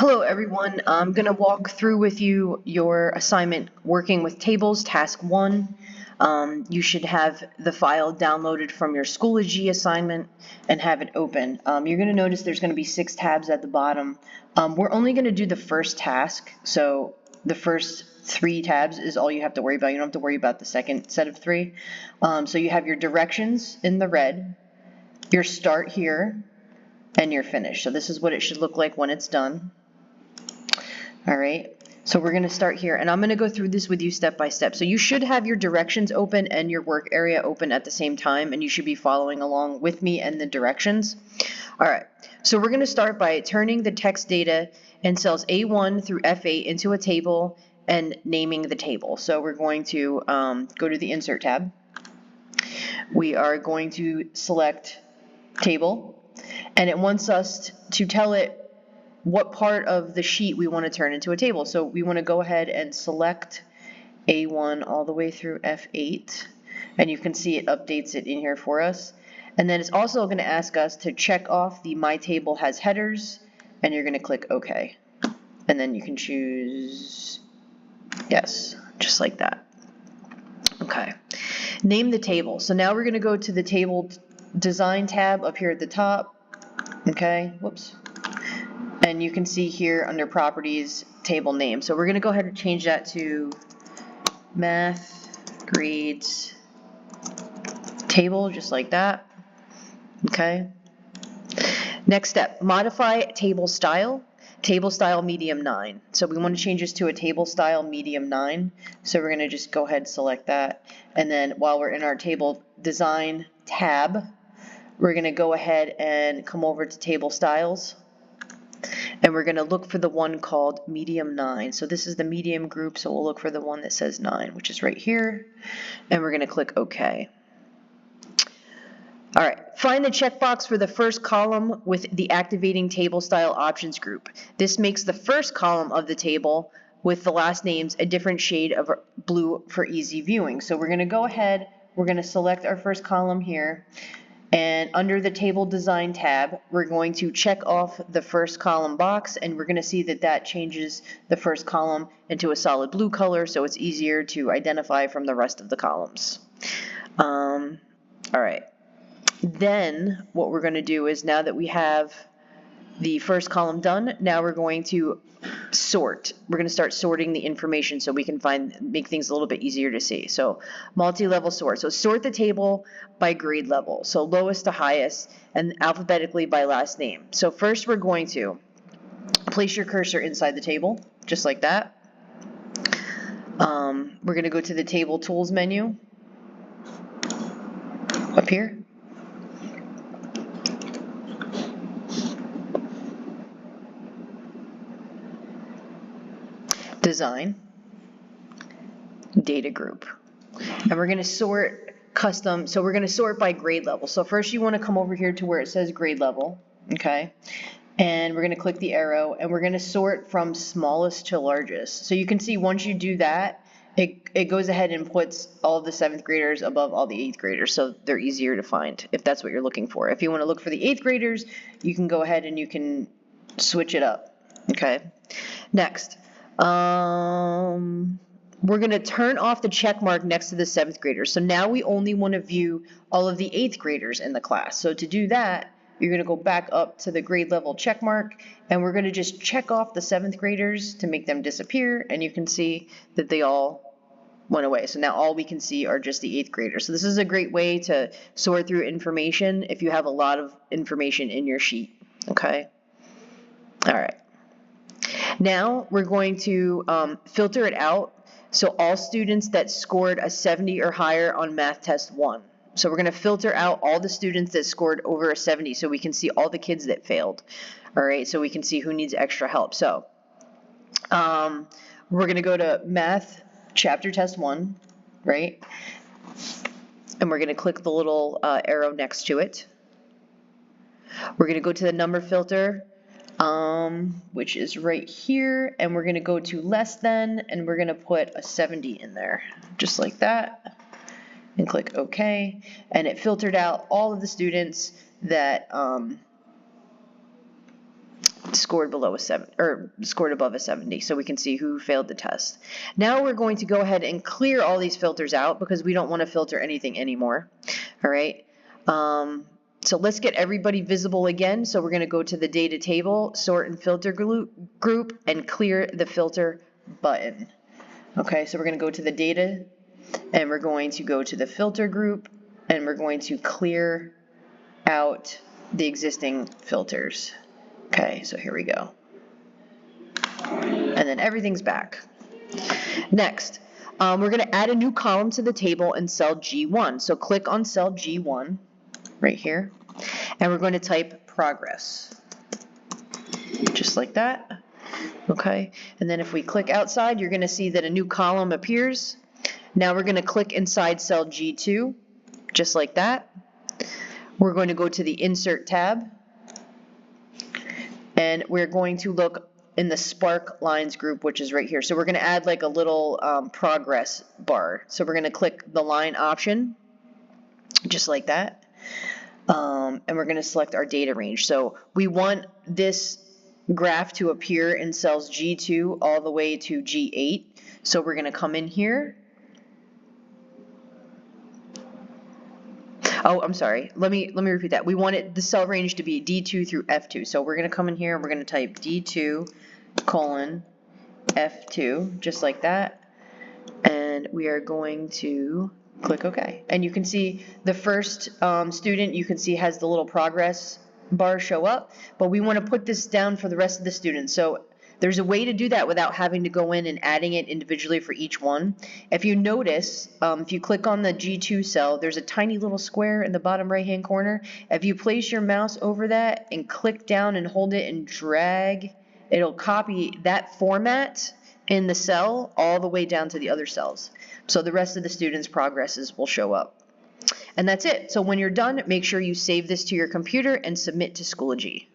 Hello everyone, I'm going to walk through with you your assignment working with tables, task 1. You should have the file downloaded from your Schoology assignment and have it open. You're going to notice there's going to be 6 tabs at the bottom. We're only going to do the first task, so the first 3 tabs is all you have to worry about. You don't have to worry about the second set of 3. So you have your directions in the red, your start here, and your finish. So this is what it should look like when it's done. All right, so we're going to start here, and I'm going to go through this with you step by step. So you should have your directions open and your work area open at the same time, and you should be following along with me and the directions. All right, so we're going to start by turning the text data in cells A1 through F8 into a table and naming the table. So we're going to go to the Insert tab. We are going to select Table, and it wants us to tell it what part of the sheet we want to turn into a table. So we want to go ahead and select A1 all the way through F8, and you can see it updates it in here for us. And then it's also going to ask us to check off the My Table Has Headers, and you're going to click OK. And then you can choose Yes, just like that. Okay. Name the table. So now we're going to go to the Table Design tab up here at the top. Okay, whoops. And you can see here under Properties, Table Name. So we're going to go ahead and change that to Math Grades Table, just like that. Okay. Next step, modify table style. Table style medium 9. So we want to change this to a table style medium 9. So we're going to just go ahead and select that. And then while we're in our Table Design tab, we're going to go ahead and come over to Table Styles. And we're going to look for the one called medium 9. So this is the medium group, so we'll look for the one that says 9, which is right here. And we're going to click OK. All right, find the checkbox for the first column with the activating table style options group. This makes the first column of the table with the last names a different shade of blue for easy viewing. So we're going to go ahead, we're going to select our first column here. And under the Table Design tab, we're going to check off the first column box, and we're going to see that that changes the first column into a solid blue color, so it's easier to identify from the rest of the columns. All right. Then what we're going to do is, now that we have the first column done, now we're going to sort. We're going to start sorting the information so we can make things a little bit easier to see. So multi-level sort. So sort the table by grade level, so lowest to highest, and alphabetically by last name. So first we're going to place your cursor inside the table, just like that. We're going to go to the Table Tools menu up here. Design, Data Group, and we're going to sort custom. So we're going to sort by grade level. So first you want to come over here to where it says grade level, okay, and we're going to click the arrow, and we're going to sort from smallest to largest. So you can see once you do that, it goes ahead and puts all of the 7th graders above all the 8th graders, so they're easier to find if that's what you're looking for. If you want to look for the 8th graders, you can go ahead and you can switch it up. Okay, next. We're going to turn off the check mark next to the 7th graders. So now we only want to view all of the 8th graders in the class. So to do that, you're going to go back up to the grade level check mark, and we're going to just check off the 7th graders to make them disappear, and you can see that they all went away. So now all we can see are just the 8th graders. So this is a great way to sort through information if you have a lot of information in your sheet. Okay? All right. Now we're going to filter it out, so all students that scored a 70 or higher on Math Test 1. So we're going to filter out all the students that scored over a 70 so we can see all the kids that failed. All right, so we can see who needs extra help. So we're going to go to Math Chapter Test 1, right? And we're going to click the little arrow next to it. We're going to go to the number filter, which is right here, and we're going to go to less than, and we're going to put a 70 in there, just like that, and click OK, and it filtered out all of the students that scored below a 7 or scored above a 70, so we can see who failed the test. Now we're going to go ahead and clear all these filters out because we don't want to filter anything anymore. All right. So let's get everybody visible again. So we're going to go to the data table, sort and filter group, and clear the filter button. Okay, so we're going to go to the data, and we're going to go to the filter group, and we're going to clear out the existing filters. Okay, so here we go. And then everything's back. Next, we're going to add a new column to the table in cell G1. So click on cell G1 right here, and we're going to type progress, just like that. Okay, and then if we click outside, you're going to see that a new column appears. Now we're going to click inside cell G2, just like that. We're going to go to the Insert tab, and we're going to look in the Spark Lines group, which is right here. So we're going to add like a little progress bar. So we're going to click the line option, just like that, and we're going to select our data range. So we want this graph to appear in cells G2 all the way to G8. So we're going to come in here. Oh, I'm sorry. Let me repeat that. We want the cell range to be D2 through F2. So we're going to come in here and we're going to type D2 colon F2, just like that. And we are going to click OK. And you can see the first student, you can see, has the little progress bar show up, but we want to put this down for the rest of the students. So there's a way to do that without having to go in and adding it individually for each one. If you notice, if you click on the G2 cell, there's a tiny little square in the bottom right hand corner. If you place your mouse over that and click down and hold it and drag, it'll copy that format in the cell all the way down to the other cells. So the rest of the students' progresses will show up. And that's it. So when you're done, make sure you save this to your computer and submit to Schoology.